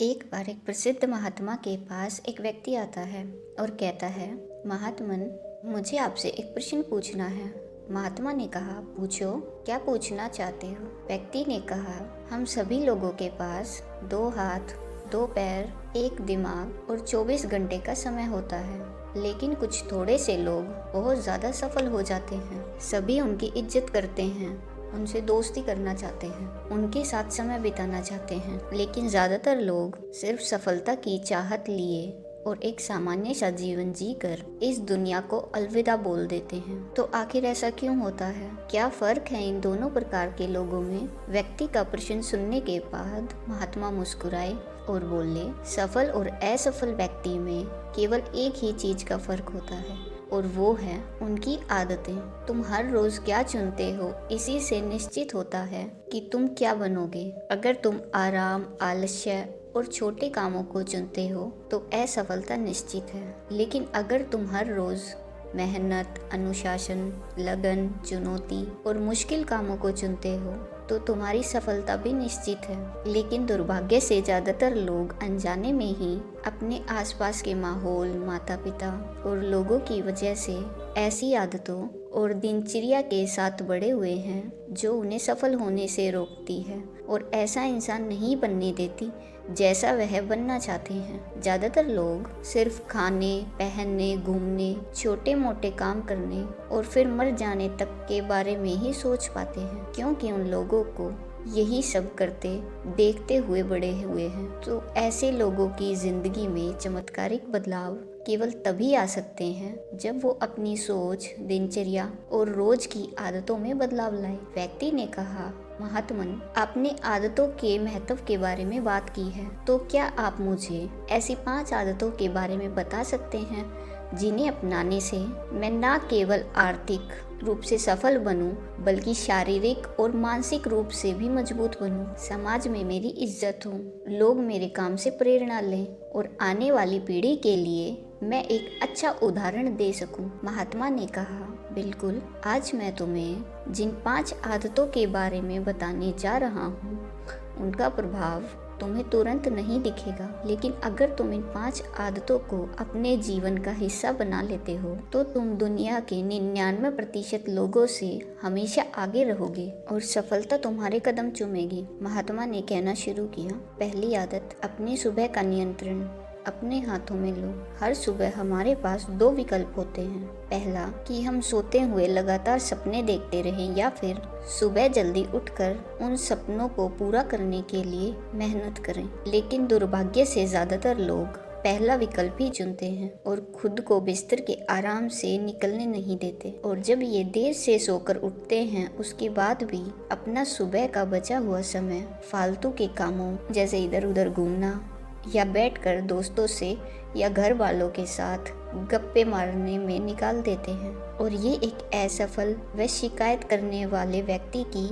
एक बार एक प्रसिद्ध महात्मा के पास एक व्यक्ति आता है और कहता है, महात्मन, मुझे आपसे एक प्रश्न पूछना है। महात्मा ने कहा, पूछो, क्या पूछना चाहते हो? व्यक्ति ने कहा, हम सभी लोगों के पास 2 हाथ, 2 पैर, एक दिमाग और 24 घंटे का समय होता है, लेकिन कुछ थोड़े से लोग बहुत ज़्यादा सफल हो जाते हैं। सभी उनकी इज्जत करते हैं, उनसे दोस्ती करना चाहते हैं, उनके साथ समय बिताना चाहते हैं, लेकिन ज़्यादातर लोग सिर्फ सफलता की चाहत लिए और एक सामान्य सा जीवन जीकर इस दुनिया को अलविदा बोल देते हैं। तो आखिर ऐसा क्यों होता है? क्या फर्क है इन दोनों प्रकार के लोगों में? व्यक्ति का प्रश्न सुनने के बाद महात्मा मुस्कुराए और बोले, सफल और असफल व्यक्ति में केवल एक ही चीज का फर्क होता है और वो है उनकी आदतें। तुम हर रोज क्या चुनते हो, इसी से निश्चित होता है कि तुम क्या बनोगे। अगर तुम आराम, आलस्य और छोटे कामों को चुनते हो तो असफलता निश्चित है, लेकिन अगर तुम हर रोज मेहनत, अनुशासन, लगन, चुनौती और मुश्किल कामों को चुनते हो तो तुम्हारी सफलता भी निश्चित है। लेकिन दुर्भाग्य से ज़्यादातर लोग अनजाने में ही अपने आसपास के माहौल, माता पिता और लोगों की वजह से ऐसी आदतों और दिनचर्या के साथ बड़े हुए हैं जो उन्हें सफल होने से रोकती है और ऐसा इंसान नहीं बनने देती जैसा वह बनना चाहते हैं। ज़्यादातर लोग सिर्फ खाने, पहनने, घूमने, छोटे मोटे काम करने और फिर मर जाने तक के बारे में ही सोच पाते हैं, क्योंकि उन लोगों को यही सब करते देखते हुए बड़े हुए हैं। तो ऐसे लोगों की जिंदगी में चमत्कारिक बदलाव केवल तभी आ सकते हैं जब वो अपनी सोच, दिनचर्या और रोज की आदतों में बदलाव लाए। व्यक्ति ने कहा, महात्मन, आपने आदतों के महत्व के बारे में बात की है, तो क्या आप मुझे ऐसी 5 आदतों के बारे में बता सकते हैं जिन्हें अपनाने से मैं न केवल आर्थिक रूप से सफल बनूं, बल्कि शारीरिक और मानसिक रूप से भी मजबूत बनूं, समाज में मेरी इज्जत हो, लोग मेरे काम से प्रेरणा लें और आने वाली पीढ़ी के लिए मैं एक अच्छा उदाहरण दे सकूं। महात्मा ने कहा, बिल्कुल, आज मैं तुम्हें जिन 5 आदतों के बारे में बताने जा रहा हूँ उनका प्रभाव तुम्हें तुरंत नहीं दिखेगा, लेकिन अगर तुम इन 5 आदतों को अपने जीवन का हिस्सा बना लेते हो तो तुम दुनिया के 99% लोगों से हमेशा आगे रहोगे और सफलता तुम्हारे कदम चूमेगी। महात्मा ने कहना शुरू किया, पहली आदत, अपनी सुबह का नियंत्रण अपने हाथों में लो। हर सुबह हमारे पास 2 विकल्प होते हैं। पहला, कि हम सोते हुए लगातार सपने देखते रहें, या फिर सुबह जल्दी उठकर उन सपनों को पूरा करने के लिए मेहनत करें। लेकिन दुर्भाग्य से ज़्यादातर लोग पहला विकल्प ही चुनते हैं और खुद को बिस्तर के आराम से निकलने नहीं देते, और जब ये देर से सोकर उठते हैं उसके बाद भी अपना सुबह का बचा हुआ समय फालतू के कामों जैसे इधर उधर घूमना या बैठकर दोस्तों से या घर वालों के साथ गप्पे मारने में निकाल देते हैं, और ये एक असफल व शिकायत करने वाले व्यक्ति की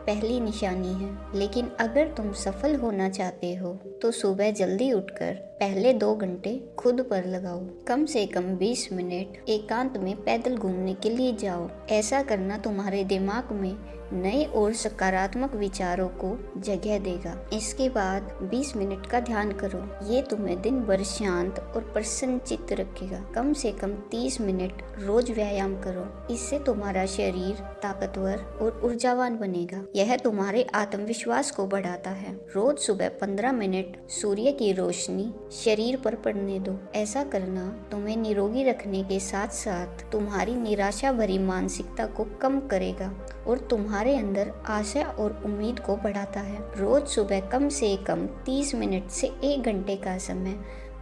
पहली निशानी है। लेकिन अगर तुम सफल होना चाहते हो तो सुबह जल्दी उठकर पहले 2 घंटे खुद पर लगाओ। कम से कम 20 मिनट एकांत में पैदल घूमने के लिए जाओ। ऐसा करना तुम्हारे दिमाग में नए और सकारात्मक विचारों को जगह देगा। इसके बाद 20 मिनट का ध्यान करो। ये तुम्हें दिन भर शांत और प्रसन्नचित्त रखेगा। कम से कम 30 मिनट रोज व्यायाम करो। इससे तुम्हारा शरीर ताकतवर और ऊर्जावान बनेगा। यह तुम्हारे आत्मविश्वास को बढ़ाता है। रोज सुबह 15 मिनट सूर्य की रोशनी शरीर पर पड़ने दो। ऐसा करना तुम्हें निरोगी रखने के साथ साथ तुम्हारी निराशा भरी मानसिकता को कम करेगा और तुम्हारे अंदर आशा और उम्मीद को बढ़ाता है। रोज सुबह कम से कम 30 मिनट से 1 घंटे का समय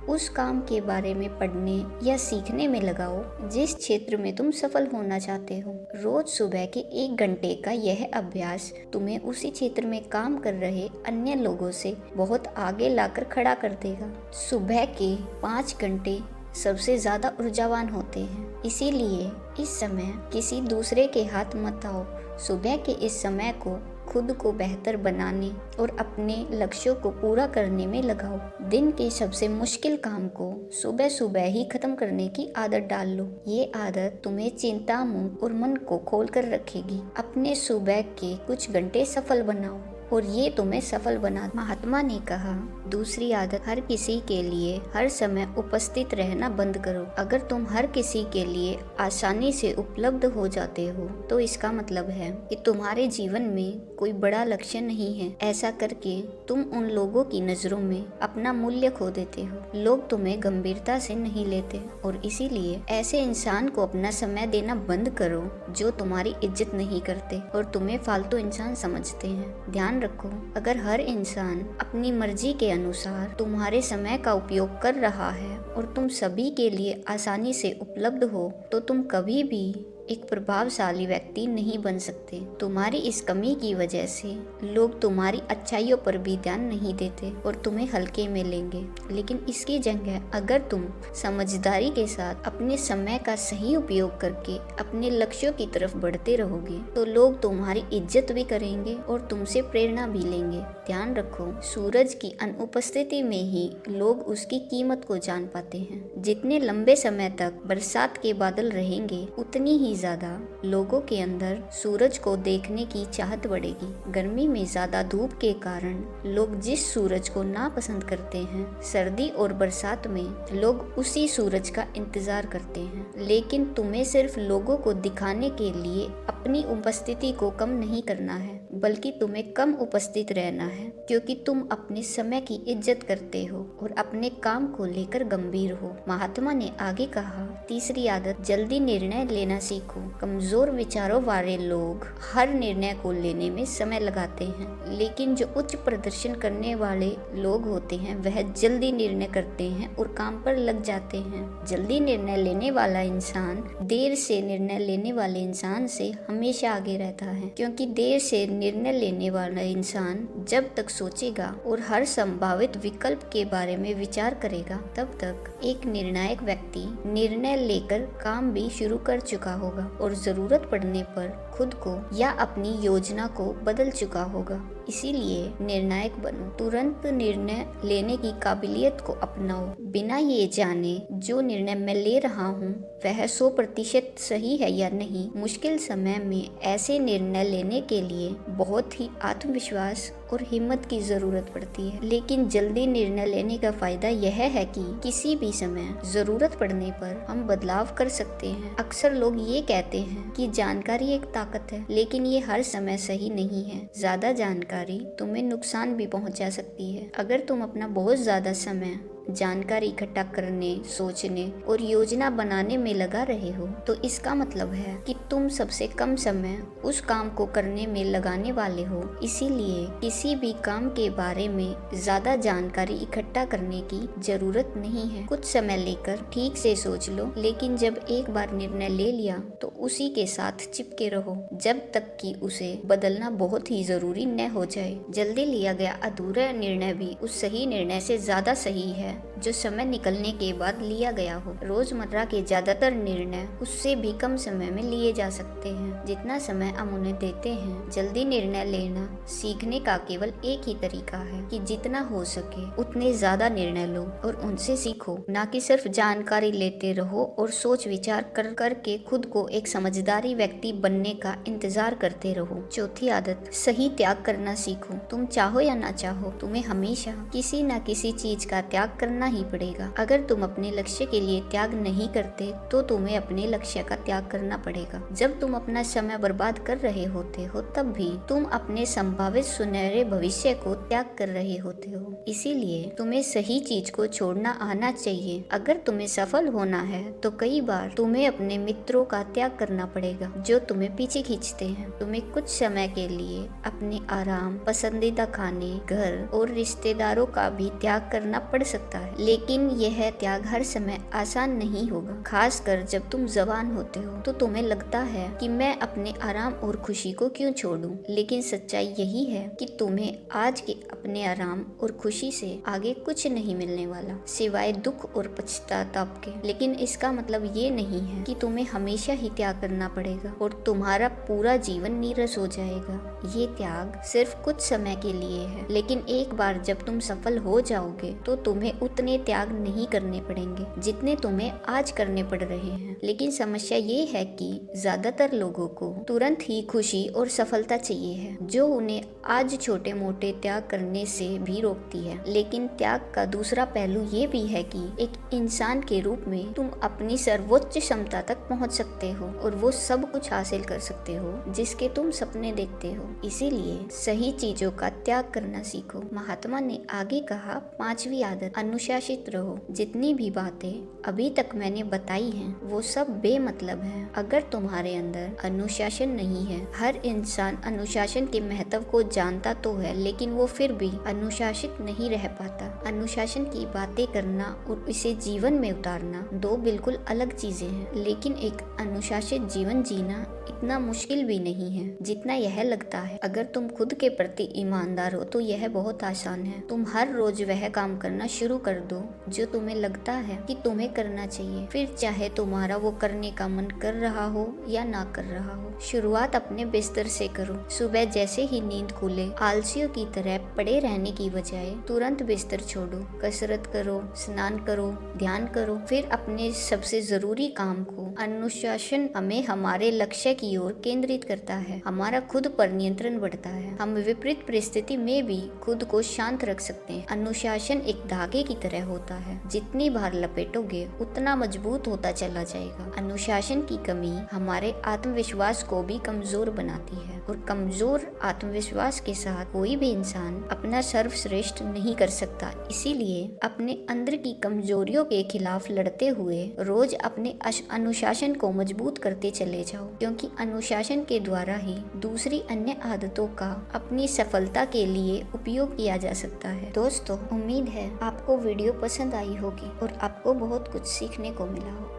उस काम के बारे में पढ़ने या सीखने में लगाओ जिस क्षेत्र में तुम सफल होना चाहते हो। रोज सुबह के 1 घंटे का यह अभ्यास तुम्हें उसी क्षेत्र में काम कर रहे अन्य लोगों से बहुत आगे लाकर खड़ा कर देगा। सुबह के 5 घंटे सबसे ज्यादा ऊर्जावान होते हैं, इसीलिए इस समय किसी दूसरे के हाथ मत आओ। सुबह के इस समय को खुद को बेहतर बनाने और अपने लक्ष्यों को पूरा करने में लगाओ। दिन के सबसे मुश्किल काम को सुबह सुबह ही खत्म करने की आदत डाल लो। ये आदत तुम्हें चिंता, मुंह और मन को खोल कर रखेगी। अपने सुबह के कुछ घंटे सफल बनाओ और ये तुम्हें सफल बना। महात्मा ने कहा, दूसरी आदत, हर किसी के लिए हर समय उपस्थित रहना बंद करो। अगर तुम हर किसी के लिए आसानी से उपलब्ध हो जाते हो तो इसका मतलब है कि तुम्हारे जीवन में कोई बड़ा लक्ष्य नहीं है। ऐसा करके तुम उन लोगों की नजरों में अपना मूल्य खो देते हो। लोग तुम्हें गंभीरता से नहीं लेते और इसीलिए ऐसे इंसान को अपना समय देना बंद करो जो तुम्हारी इज्जत नहीं करते और तुम्हें फालतू इंसान समझते हैं। ध्यान रखो, अगर हर इंसान अपनी मर्जी के अनुसार तुम्हारे समय का उपयोग कर रहा है और तुम सभी के लिए आसानी से उपलब्ध हो तो तुम कभी भी एक प्रभावशाली व्यक्ति नहीं बन सकते। तुम्हारी इस कमी की वजह से लोग तुम्हारी अच्छाइयों पर भी ध्यान नहीं देते और तुम्हें हल्के में लेंगे। लेकिन इसकी जगह अगर तुम समझदारी के साथ अपने समय का सही उपयोग करके अपने लक्ष्यों की तरफ बढ़ते रहोगे तो लोग तुम्हारी इज्जत भी करेंगे और तुमसे प्रेरणा भी लेंगे। ध्यान रखो, सूरज की अनुपस्थिति में ही लोग उसकी कीमत को जान पाते हैं। जितने लंबे समय तक बरसात के बादल रहेंगे उतनी ही ज्यादा लोगों के अंदर सूरज को देखने की चाहत बढ़ेगी। गर्मी में ज्यादा धूप के कारण लोग जिस सूरज को नापसंद करते हैं, सर्दी और बरसात में लोग उसी सूरज का इंतजार करते हैं। लेकिन तुम्हें सिर्फ लोगों को दिखाने के लिए अपनी उपस्थिति को कम नहीं करना है, बल्कि तुम्हें कम उपस्थित रहना है, क्योंकि तुम अपने समय की इज्जत करते हो और अपने काम को लेकर गंभीर हो। महात्मा ने आगे कहा, तीसरी आदत, जल्दी निर्णय लेना सीखो। कमजोर विचारों वाले लोग हर निर्णय को लेने में समय लगाते हैं, लेकिन जो उच्च प्रदर्शन करने वाले लोग होते हैं वह जल्दी निर्णय करते हैं और काम पर लग जाते हैं। जल्दी निर्णय लेने वाला इंसान देर से निर्णय लेने वाले इंसान से हमेशा आगे रहता है, क्योंकि देर से निर्णय लेने वाला इंसान जब तक सोचेगा और हर संभावित विकल्प के बारे में विचार करेगा तब तक एक निर्णायक व्यक्ति निर्णय लेकर काम भी शुरू कर चुका होगा और जरूरत पड़ने पर खुद को या अपनी योजना को बदल चुका होगा। इसीलिए निर्णायक बनो, तुरंत निर्णय लेने की काबिलियत को अपनाओ, बिना ये जाने जो निर्णय मैं ले रहा हूँ वह 100% सही है या नहीं। मुश्किल समय में ऐसे निर्णय लेने के लिए बहुत ही आत्मविश्वास और हिम्मत की जरूरत पड़ती है। लेकिन जल्दी निर्णय लेने का फायदा यह है कि किसी भी समय जरूरत पड़ने पर हम बदलाव कर सकते हैं। अक्सर लोग ये कहते हैं कि जानकारी एक ताकत है, लेकिन ये हर समय सही नहीं है। ज्यादा जानकारी तुम्हें नुकसान भी पहुंचा सकती है। अगर तुम अपना बहुत ज्यादा समय जानकारी इकट्ठा करने, सोचने और योजना बनाने में लगा रहे हो तो इसका मतलब है कि तुम सबसे कम समय उस काम को करने में लगाने वाले हो। इसीलिए किसी भी काम के बारे में ज्यादा जानकारी इकट्ठा करने की जरूरत नहीं है। कुछ समय लेकर ठीक से सोच लो, लेकिन जब एक बार निर्णय ले लिया तो उसी के साथ चिपके रहो जब तक कि उसे बदलना बहुत ही जरूरी न हो जाए। जल्दी लिया गया अधूरा निर्णय भी उस सही निर्णय से ज्यादा सही है जो समय निकलने के बाद लिया गया हो। रोजमर्रा के ज्यादातर निर्णय उससे भी कम समय में लिए जा सकते हैं जितना समय हम उन्हें देते हैं। जल्दी निर्णय लेना सीखने का केवल एक ही तरीका है कि जितना हो सके उतने ज्यादा निर्णय लो और उनसे सीखो, ना कि सिर्फ जानकारी लेते रहो और सोच विचार कर के खुद को एक समझदारी व्यक्ति बनने का इंतजार करते रहो। चौथी आदत, सही त्याग करना सीखो। तुम चाहो या ना चाहो, तुम्हें हमेशा किसी न किसी चीज का त्याग करना ही पड़ेगा। अगर तुम अपने लक्ष्य के लिए त्याग नहीं करते तो तुम्हें अपने लक्ष्य का त्याग करना पड़ेगा। जब तुम अपना समय बर्बाद कर रहे होते हो तब भी तुम अपने संभावित सुनहरे भविष्य को त्याग कर रहे होते हो। इसीलिए तुम्हें सही चीज को छोड़ना आना चाहिए। अगर तुम्हें सफल होना है तो कई बार तुम्हें अपने मित्रों का त्याग करना पड़ेगा जो तुम्हें पीछे खींचते हैं। तुम्हें कुछ समय के लिए अपने आराम, पसंदीदा खाने, घर और रिश्तेदारों का भी त्याग करना पड़ सकता है, लेकिन यह त्याग हर समय आसान नहीं होगा। खासकर जब तुम जवान होते हो तो तुम्हें लगता है कि मैं अपने आराम और खुशी को क्यों छोड़ूं, लेकिन सच्चाई यही है कि तुम्हें आज के अपने आराम और खुशी से आगे कुछ नहीं मिलने वाला सिवाय दुख और पश्चाताप के। लेकिन इसका मतलब ये नहीं है कि तुम्हें हमेशा ही त्याग करना पड़ेगा और तुम्हारा पूरा जीवन नीरस हो जाएगा। ये त्याग सिर्फ कुछ समय के लिए है, लेकिन एक बार जब तुम सफल हो जाओगे तो तुम्हें तुम्हें उतने त्याग नहीं करने पड़ेंगे जितने तुम्हें आज करने पड़ रहे हैं। लेकिन समस्या ये है कि ज्यादातर लोगों को तुरंत ही खुशी और सफलता चाहिए है, जो उन्हें आज छोटे मोटे त्याग करने से भी रोकती है। लेकिन त्याग का दूसरा पहलू ये भी है कि एक इंसान के रूप में तुम अपनी सर्वोच्च क्षमता तक पहुंच सकते हो और वो सब कुछ हासिल कर सकते हो जिसके तुम सपने देखते हो। इसीलिए सही चीजों का त्याग करना सीखो। महात्मा ने आगे कहा, 5वीं आदत, अनुशासित रहो। जितनी भी बातें अभी तक मैंने बताई हैं वो सब बेमतलब हैं अगर तुम्हारे अंदर अनुशासन नहीं है। हर इंसान अनुशासन के महत्व को जानता तो है, लेकिन वो फिर भी अनुशासित नहीं रह पाता। अनुशासन की बातें करना और इसे जीवन में उतारना दो बिल्कुल अलग चीजें हैं। लेकिन एक अनुशासित जीवन जीना इतना मुश्किल भी नहीं है जितना यह लगता है। अगर तुम खुद के प्रति ईमानदार हो तो यह बहुत आसान है। तुम हर रोज वह काम करना शुरू कर दो जो तुम्हें लगता है कि तुम्हें करना चाहिए, फिर चाहे तुम्हारा वो करने का मन कर रहा हो या ना कर रहा हो। शुरुआत अपने बिस्तर से करो। सुबह जैसे ही नींद खुले आलसियों की तरह पड़े रहने की बजाय तुरंत बिस्तर छोड़ो, कसरत करो, स्नान करो, ध्यान करो, फिर अपने सबसे जरूरी काम को। अनुशासन हमें हमारे लक्ष्य की ओर केंद्रित करता है, हमारा खुद पर नियंत्रण बढ़ता है, हम विपरीत परिस्थिति में भी खुद को शांत रख सकते हैं। अनुशासन एक धागे की तरह होता है, जितनी बार लपेटोगे उतना मजबूत होता चला जाएगा। अनुशासन की कमी हमारे आत्मविश्वास को भी कमजोर बनाती है और कमजोर आत्मविश्वास के साथ कोई भी इंसान अपना सर्वश्रेष्ठ नहीं कर सकता। इसीलिए अपने अंदर की कमजोरियों के खिलाफ लड़ते हुए रोज अपने अनुशासन को मजबूत करते चले जाओ, क्योंकि अनुशासन के द्वारा ही दूसरी अन्य आदतों का अपनी सफलता के लिए उपयोग किया जा सकता है। दोस्तों, उम्मीद है आपको वीडियो पसंद आई होगी और आपको बहुत कुछ सीखने को मिला होगा।